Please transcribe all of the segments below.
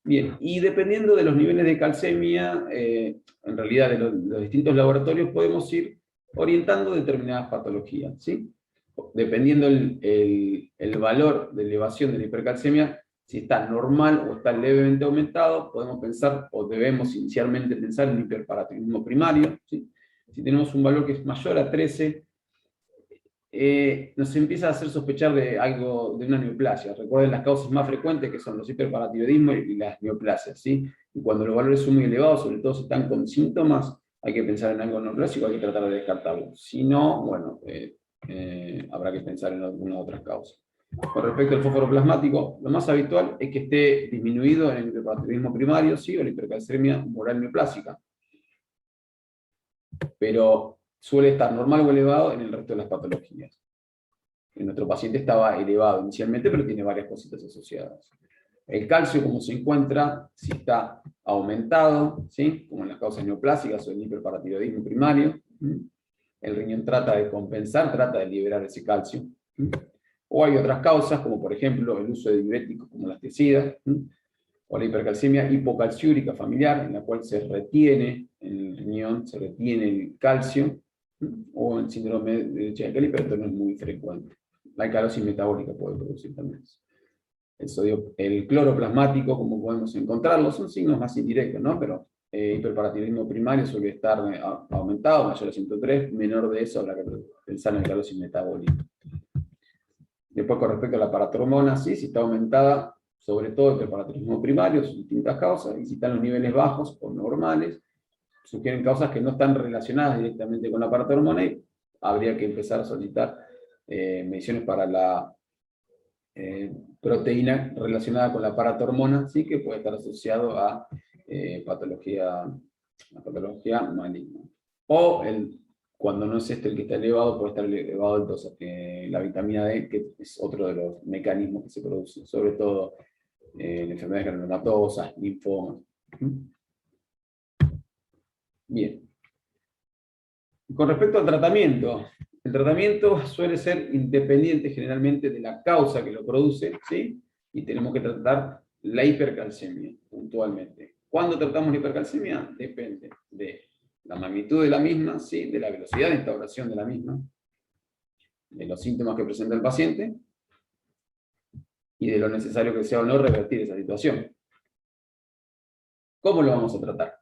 Bien, y dependiendo de los niveles de calcemia, en realidad de los distintos laboratorios, podemos ir orientando determinadas patologías, ¿sí? Dependiendo el valor de elevación de la hipercalcemia, si está normal o está levemente aumentado, podemos pensar, o debemos inicialmente pensar en hiperparatiroidismo primario, ¿sí? Si tenemos un valor que es mayor a 13, nos empieza a hacer sospechar de algo, de una neoplasia. Recuerden las causas más frecuentes que son los hiperparatiroidismos y las neoplasias, ¿sí? Y cuando los valores son muy elevados, sobre todo si están con síntomas, hay que pensar en algo neoplásico, hay que tratar de descartarlo. Si no, bueno, habrá que pensar en algunas otras causas. Con respecto al fósforo plasmático, lo más habitual es que esté disminuido en el hiperparatiroidismo primario, ¿sí? O la hipercalcemia humoral neoplásica. Pero suele estar normal o elevado en el resto de las patologías. En nuestro paciente estaba elevado inicialmente, pero tiene varias cositas asociadas. El calcio, como se encuentra, si está aumentado, ¿sí? Como en las causas neoplásicas o el hiperparatiroidismo primario, el riñón trata de compensar, trata de liberar ese calcio. O hay otras causas, como por ejemplo el uso de diuréticos como las tecidas, o la hipercalcemia hipocalciúrica familiar, en la cual se retiene en el riñón, se retiene el calcio, o el síndrome de Chiari, pero esto no es muy frecuente. La alcalosis metabólica puede producir también eso. El cloro plasmático, como podemos encontrarlo, son signos más indirectos, ¿no? Pero hiperparatiroidismo primario suele estar aumentado, mayor a 103, menor de eso habrá que pensar en alcalosis metabólica. Después, con respecto a la paratormona, sí, si está aumentada, sobre todo el hiperparatiroidismo primario, sus distintas causas, y si están los niveles bajos o normales, sugieren causas que no están relacionadas directamente con la paratormona y habría que empezar a solicitar mediciones para la proteína relacionada con la paratormona, sí, que puede estar asociado a patología maligna. O cuando no es este el que está elevado, puede estar elevado la vitamina D, que es otro de los mecanismos que se producen, sobre todo en enfermedades granulomatosas, linfomas. Bien. Con respecto al tratamiento, el tratamiento suele ser independiente generalmente de la causa que lo produce, ¿sí? Y tenemos que tratar la hipercalcemia puntualmente. ¿Cuándo tratamos la hipercalcemia? Depende de la magnitud de la misma, ¿sí? De la velocidad de instauración de la misma, de los síntomas que presenta el paciente y de lo necesario que sea o no revertir esa situación. ¿Cómo lo vamos a tratar?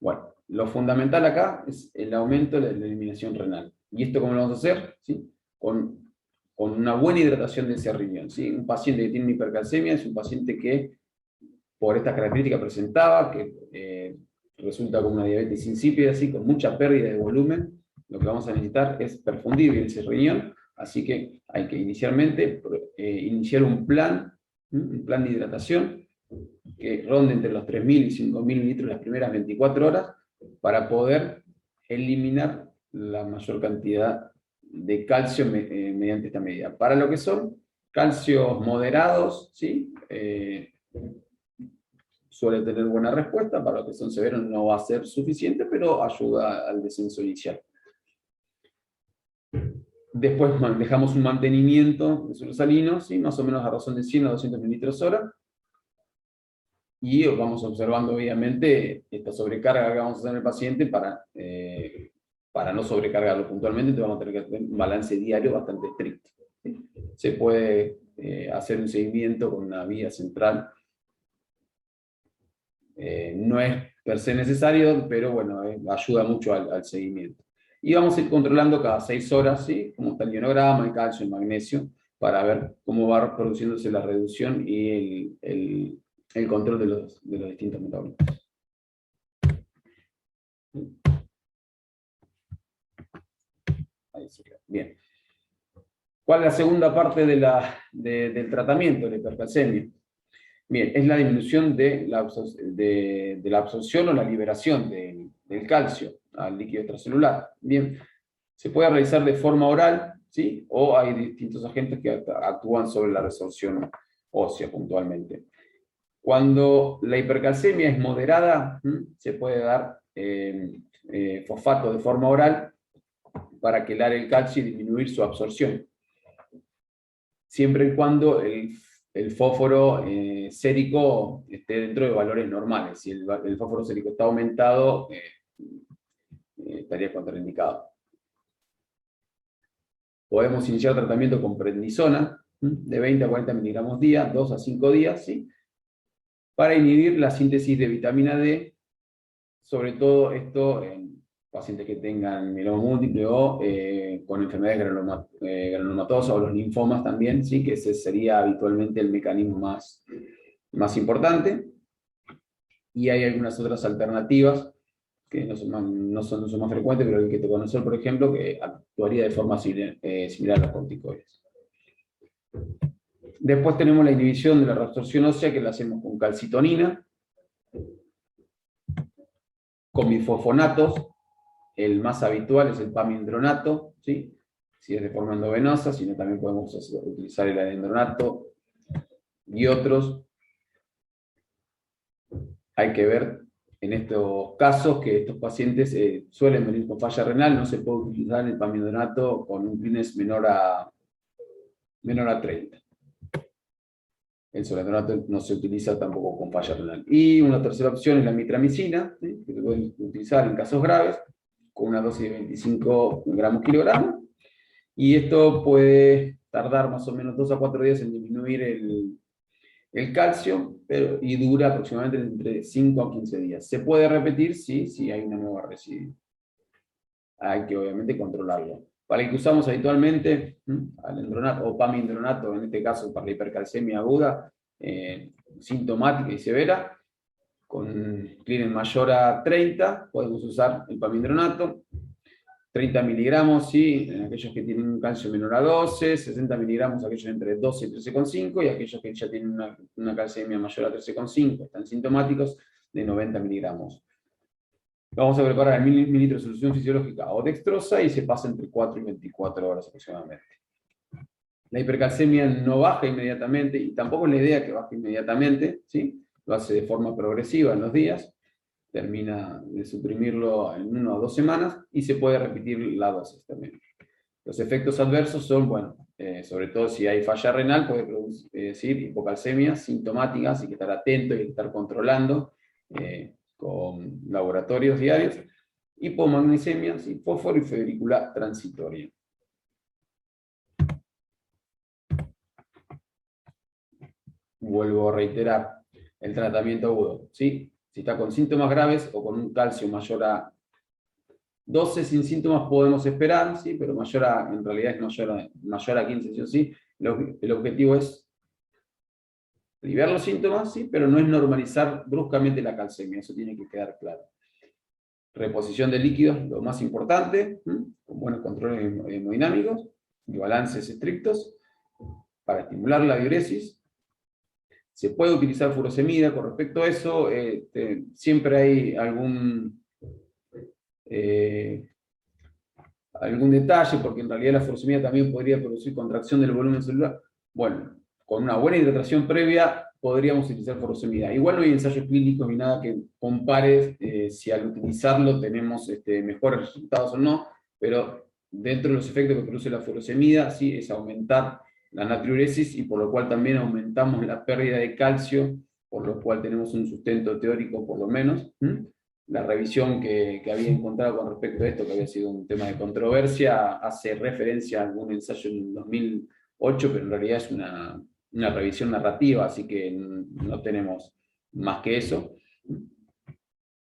Bueno, lo fundamental acá es el aumento de la eliminación renal. ¿Y esto cómo lo vamos a hacer? ¿Sí? Con una buena hidratación de ese riñón, ¿sí? Un paciente que tiene una hipercalcemia es un paciente que, por estas características presentaba, que resulta con una diabetes insípida, ¿sí? Con mucha pérdida de volumen. Lo que vamos a necesitar es perfundir bien ese riñón, así que hay que inicialmente iniciar un plan de hidratación que ronde entre los 3.000 y 5.000 litros las primeras 24 horas para poder eliminar la mayor cantidad de calcio mediante esta medida. Para lo que son calcios moderados, ¿sí? Suele tener buena respuesta, para lo que son severos no va a ser suficiente, pero ayuda al descenso inicial. Después dejamos un mantenimiento de suelos salinos, ¿sí? Más o menos a razón de 100 a 200 mililitros hora, y vamos observando obviamente esta sobrecarga que vamos a hacer en el paciente para no sobrecargarlo puntualmente, entonces vamos a tener que tener un balance diario bastante estricto. ¿Sí? Se puede hacer un seguimiento con una vía central. No es per se necesario, pero bueno, ayuda mucho al seguimiento. Y vamos a ir controlando cada 6 horas, ¿sí? Cómo está el ionograma, el calcio, el magnesio, para ver cómo va produciéndose la reducción y el control de los distintos metabolitos. Ahí se queda. Bien. ¿Cuál es la segunda parte del tratamiento de la hipercalcemia? Bien, es la disminución de la absorción o la liberación del calcio al líquido extracelular. Bien, se puede realizar de forma oral, ¿sí? O hay distintos agentes que actúan sobre la resorción ósea puntualmente. Cuando la hipercalcemia es moderada, se puede dar fosfato de forma oral para quelar el calcio y disminuir su absorción. Siempre y cuando el el fósforo sérico esté dentro de valores normales. Si el fósforo sérico está aumentado, estaría contraindicado. Podemos iniciar tratamiento con prednisona, de 20 a 40 miligramos día, 2 a 5 días, ¿sí? Para inhibir la síntesis de vitamina D, sobre todo esto en pacientes que tengan mieloma múltiple o con enfermedades granulomatosas o los linfomas también, ¿sí? Que ese sería habitualmente el mecanismo más importante. Y hay algunas otras alternativas que no son más frecuentes, pero el ketoconazol, por ejemplo, que actuaría de forma similar a los corticoides. Después tenemos la inhibición de la reabsorción ósea, que la hacemos con calcitonina, con bifosfonatos. El más habitual es el pamindronato, ¿sí? Si es de forma endovenosa, sino también podemos utilizar el alendronato y otros. Hay que ver en estos casos que estos pacientes suelen venir con falla renal, no se puede utilizar el pamindronato con un Kleenex menor a 30. El solandrato no se utiliza tampoco con falla renal. Y una tercera opción es la mitramicina, ¿sí? Que se puede utilizar en casos graves, con una dosis de 25 gramos kilogramo. Y esto puede tardar más o menos 2 a 4 días en disminuir el calcio, y dura aproximadamente entre 5 a 15 días. Se puede repetir si hay una nueva residuo. Hay que obviamente controlarlo. Para el que usamos habitualmente, alendronato o pamindronato, en este caso para la hipercalcemia aguda, sintomática y severa, con Kleenex mayor a 30, podemos usar el pamindronato. 30 miligramos, ¿sí? En aquellos que tienen un calcio menor a 12, 60 miligramos aquellos entre 12 y 13,5, y aquellos que ya tienen una calcemia mayor a 13,5, están sintomáticos, de 90 miligramos. Vamos a preparar el mililitro de solución fisiológica o dextrosa y se pasa entre 4 y 24 horas aproximadamente. La hipercalcemia no baja inmediatamente, y tampoco es la idea que baje inmediatamente, ¿sí? Lo hace de forma progresiva en los días, termina de suprimirlo en 1 o 2 semanas y se puede repetir la dosis también. Los efectos adversos son, bueno, sobre todo si hay falla renal, puede producir hipocalcemia sintomática, así que estar atento y estar controlando con laboratorios diarios. Hipomagnesemia, ¿sí? Fósforo y febrícula transitoria. Vuelvo a reiterar, el tratamiento agudo, ¿sí? Si está con síntomas graves o con un calcio mayor a 12 sin síntomas podemos esperar, ¿sí? Pero en realidad es mayor a 15, ¿sí o sí? El objetivo es aliviar los síntomas, ¿sí? Pero no es normalizar bruscamente la calcemia, eso tiene que quedar claro. Reposición de líquidos, lo más importante, con buenos controles hemodinámicos y balances estrictos para estimular la diuresis. Se puede utilizar furosemida. Con respecto a eso, siempre hay algún detalle, porque en realidad la furosemida también podría producir contracción del volumen celular. Bueno, con una buena hidratación previa podríamos utilizar furosemida. Igual no hay ensayos clínicos ni nada que compare si al utilizarlo tenemos mejores resultados o no, pero dentro de los efectos que produce la furosemida, sí, es aumentar la natriuresis, y por lo cual también aumentamos la pérdida de calcio, por lo cual tenemos un sustento teórico por lo menos. La revisión que había encontrado con respecto a esto, que había sido un tema de controversia, hace referencia a algún ensayo en 2008, pero en realidad es una revisión narrativa, así que no tenemos más que eso.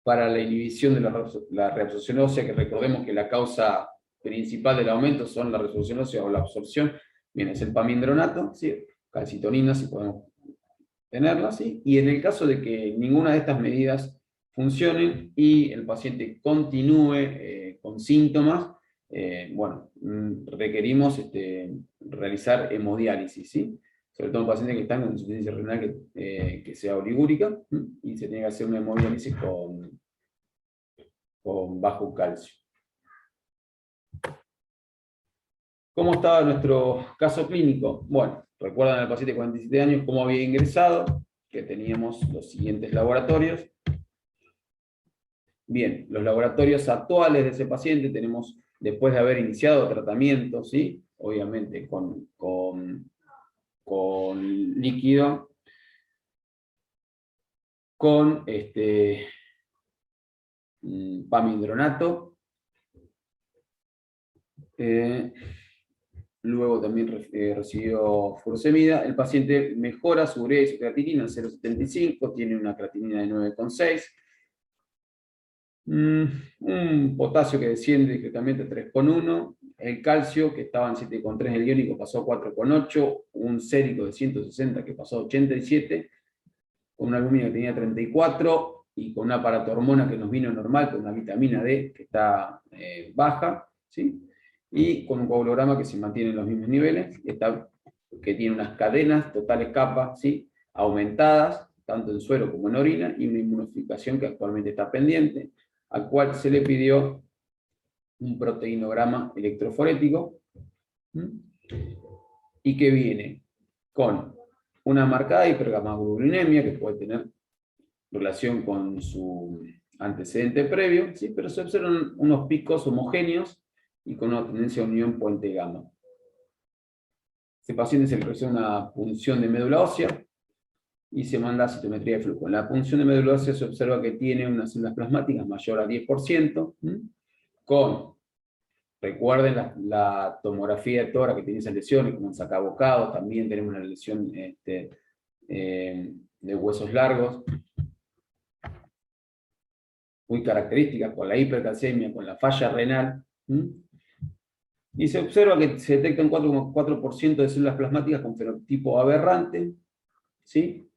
Para la inhibición de la reabsorción ósea, que recordemos que la causa principal del aumento son la reabsorción ósea o la absorción, bien, es el pamindronato, ¿sí? Calcitonina, si podemos tenerla, ¿sí? Y en el caso de que ninguna de estas medidas funcionen y el paciente continúe con síntomas, bueno, requerimos realizar hemodiálisis, ¿sí? Sobre todo en pacientes que están con insuficiencia renal que sea oligúrica, y se tiene que hacer una hemodiálisis con bajo calcio. ¿Cómo estaba nuestro caso clínico? Bueno, recuerdan al paciente de 47 años cómo había ingresado, que teníamos los siguientes laboratorios. Bien, los laboratorios actuales de ese paciente tenemos, después de haber iniciado tratamiento, ¿sí? Obviamente con con líquido, con pamidronato. Luego también recibió furosemida. El paciente mejora su urea y su creatinina en 0,75, tiene una creatinina de 9,6. Un potasio que desciende discretamente a 3,1. El calcio, que estaba en 7,3 el iónico, pasó a 4,8. Un sérico de 160 que pasó a 87. Con una albúmina que tenía 34 y con una paratormona que nos vino normal, con una vitamina D que está baja, ¿sí? Y con un coagulograma que se mantiene en los mismos niveles, que tiene unas cadenas totales capas, ¿sí? Aumentadas, tanto en suero como en orina, y una inmunoficación que actualmente está pendiente, al cual se le pidió un proteinograma electroforético, y que viene con una marcada hipergamaglobulinemia, que puede tener relación con su antecedente previo, ¿sí? Pero se observan unos picos homogéneos y con una tendencia a unión puente-gamma. Este paciente se le realiza una punción de médula ósea y se manda a citometría de flujo. En la punción de médula ósea se observa que tiene unas células plasmáticas mayor a 10%, con, recuerden la tomografía de tórax que tiene esas lesiones, como en sacabocados, también tenemos una lesión de huesos largos, muy característica, con la hipercalcemia, con la falla renal, y se observa que se detectan 4,4% de células plasmáticas con fenotipo aberrante, ¿sí?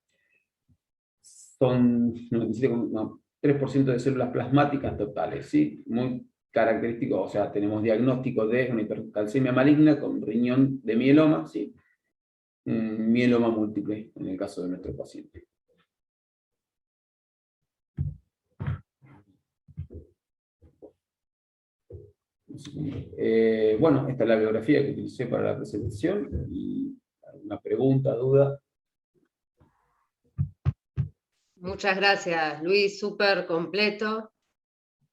Son 3% de células plasmáticas totales, ¿sí? Muy característico, o sea, tenemos diagnóstico de una hipercalcemia maligna con riñón de mieloma, ¿sí? Mieloma múltiple, en el caso de nuestro paciente. Bueno, esta es la biografía que utilicé para la presentación. Y ¿alguna pregunta, duda? Muchas gracias, Luis, súper completo.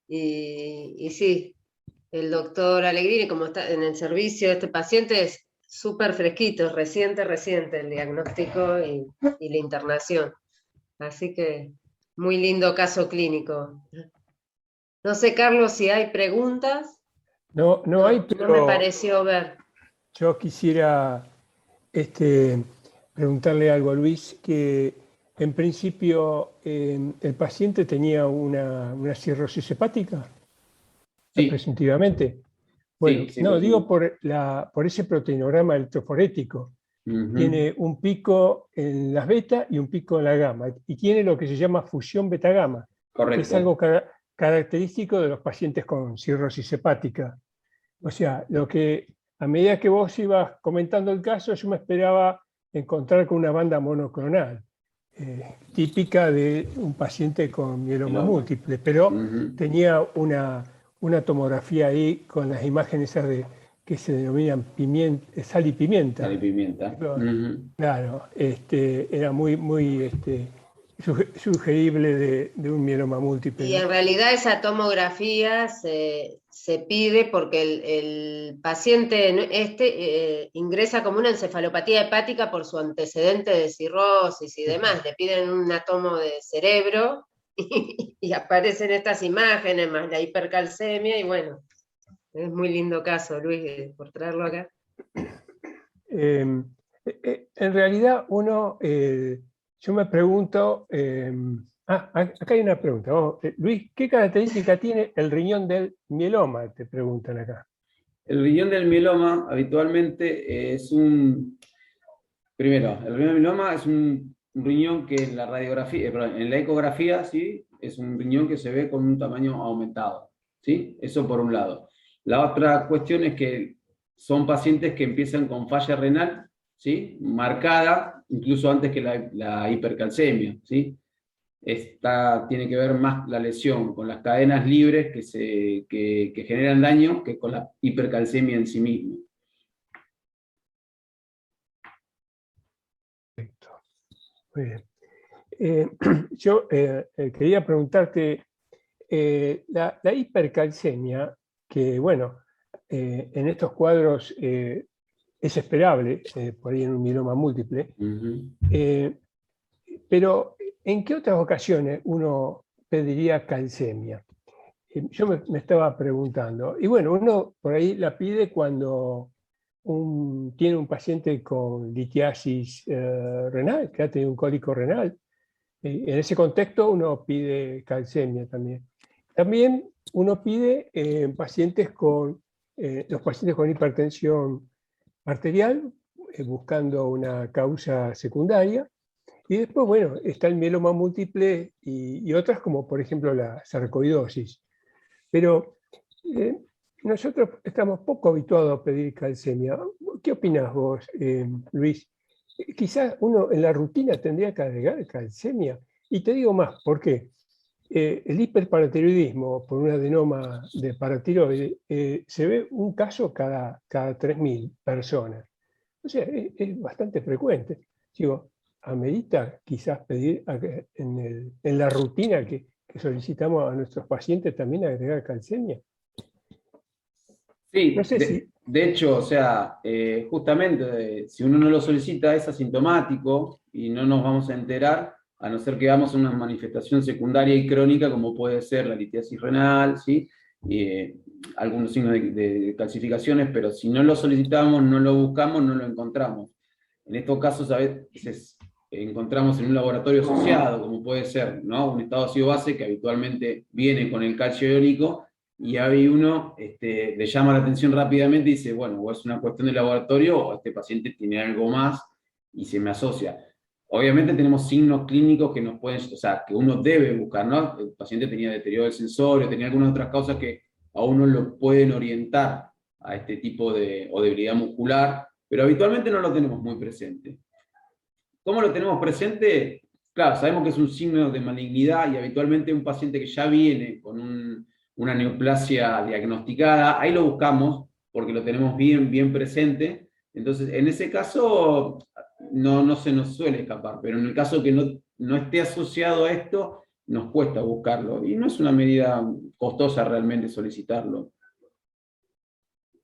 Y sí, el doctor Allegrini, como está en el servicio de este paciente, es súper fresquito, reciente el diagnóstico y la internación. Así que muy lindo caso clínico. No sé, Carlos, si hay preguntas. No hay, pero no me pareció ver. Yo quisiera preguntarle algo a Luis, que en principio el paciente tenía una cirrosis hepática, Sí. presuntivamente. Bueno, Sí, no, digo por ese proteinograma electroforético. Tiene un pico en las beta y un pico en la gamma, y tiene lo que se llama fusión beta-gamma, que es algo característico de los pacientes con cirrosis hepática. O sea, a medida que vos ibas comentando el caso, yo me esperaba encontrar con una banda monoclonal, típica de un paciente con mieloma múltiple, pero tenía una tomografía ahí con las imágenes esas que se denominan sal y pimienta. Sal y pimienta. Claro, era muy sugerible de un mieloma múltiple. Y en realidad esa tomografía se pide porque el paciente ingresa como una encefalopatía hepática por su antecedente de cirrosis y demás. Le piden una tomo de cerebro y aparecen estas imágenes más la hipercalcemia y bueno, es muy lindo caso, Luis, por traerlo acá. En realidad yo me pregunto, acá hay una pregunta. Luis, ¿qué característica tiene el riñón del mieloma? Te preguntan acá. El riñón del mieloma habitualmente es primero, el riñón del mieloma es un riñón que en la radiografía, en la ecografía, ¿sí? Es un riñón que se ve con un tamaño aumentado, ¿sí? Eso por un lado. La otra cuestión es que son pacientes que empiezan con falla renal, ¿sí? Marcada, incluso antes que la hipercalcemia, ¿sí? Tiene que ver más la lesión con las cadenas libres que generan daño que con la hipercalcemia en sí misma. Perfecto. Muy bien. Yo quería preguntarte, la hipercalcemia, que bueno, en estos cuadros es esperable por ahí en un mieloma múltiple. Uh-huh. Pero ¿en qué otras ocasiones uno pediría calcemia? Yo me estaba preguntando, y bueno, uno por ahí la pide cuando tiene un paciente con litiasis renal, que ha tenido un cólico renal. En ese contexto uno pide calcemia también. También uno pide los pacientes con hipertensión arterial, buscando una causa secundaria. Y después, bueno, está el mieloma múltiple y otras como, por ejemplo, la sarcoidosis. Pero nosotros estamos poco habituados a pedir calcemia. ¿Qué opinás vos, Luis? Quizás uno en la rutina tendría que agregar calcemia. Y te digo más, ¿por qué? El hiperparatiroidismo por un adenoma de paratiroide se ve un caso cada 3.000 personas. O sea, es bastante frecuente. Digo, amerita quizás pedir en la rutina que solicitamos a nuestros pacientes también agregar calcemia. Sí, no sé de hecho, o sea, justamente si uno no lo solicita es asintomático y no nos vamos a enterar, a no ser que hagamos una manifestación secundaria y crónica como puede ser la litiasis renal, ¿sí? Algunos signos de calcificaciones, pero si no lo solicitamos, no lo buscamos, no lo encontramos. En estos casos a veces encontramos en un laboratorio asociado, como puede ser, ¿no? Un estado ácido base que habitualmente viene con el calcio iónico, y ahí uno le llama la atención rápidamente y dice, bueno, o es una cuestión de laboratorio o este paciente tiene algo más y se me asocia. Obviamente tenemos signos clínicos que nos pueden, o sea, que uno debe buscar, ¿no? El paciente tenía deterioro del sensorio, tenía algunas otras causas que a uno lo pueden orientar a este tipo de debilidad muscular, pero habitualmente no lo tenemos muy presente. ¿Cómo lo tenemos presente? Claro, sabemos que es un signo de malignidad y habitualmente un paciente que ya viene con una neoplasia diagnosticada, ahí lo buscamos porque lo tenemos bien presente. Entonces, en ese caso no se nos suele escapar, pero en el caso que no esté asociado a esto, nos cuesta buscarlo. Y no es una medida costosa realmente solicitarlo.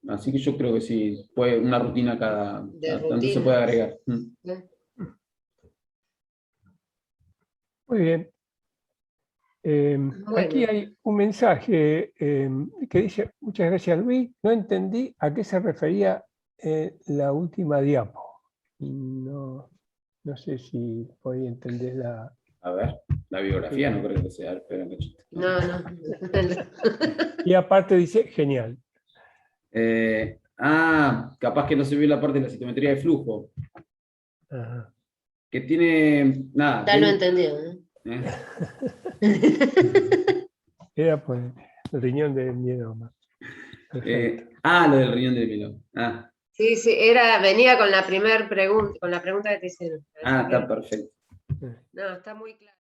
Así que yo creo que sí, una rutina cada tanto se puede agregar. Muy bien. Bueno. Aquí hay un mensaje que dice, muchas gracias Luis, no entendí a qué se refería la última diapo. No sé si hoy entendés la... A ver, la biografía no creo que sea. No. Y aparte dice, genial. Capaz que no se vio la parte de la citometría de flujo. Ajá. Que tiene... Nada. Ya lo entendió, ¿eh? Era por el riñón del mieloma. Lo del riñón del mieloma. Sí, venía con la primera pregunta, con la pregunta que te hicieron. Está perfecto. No, está muy claro.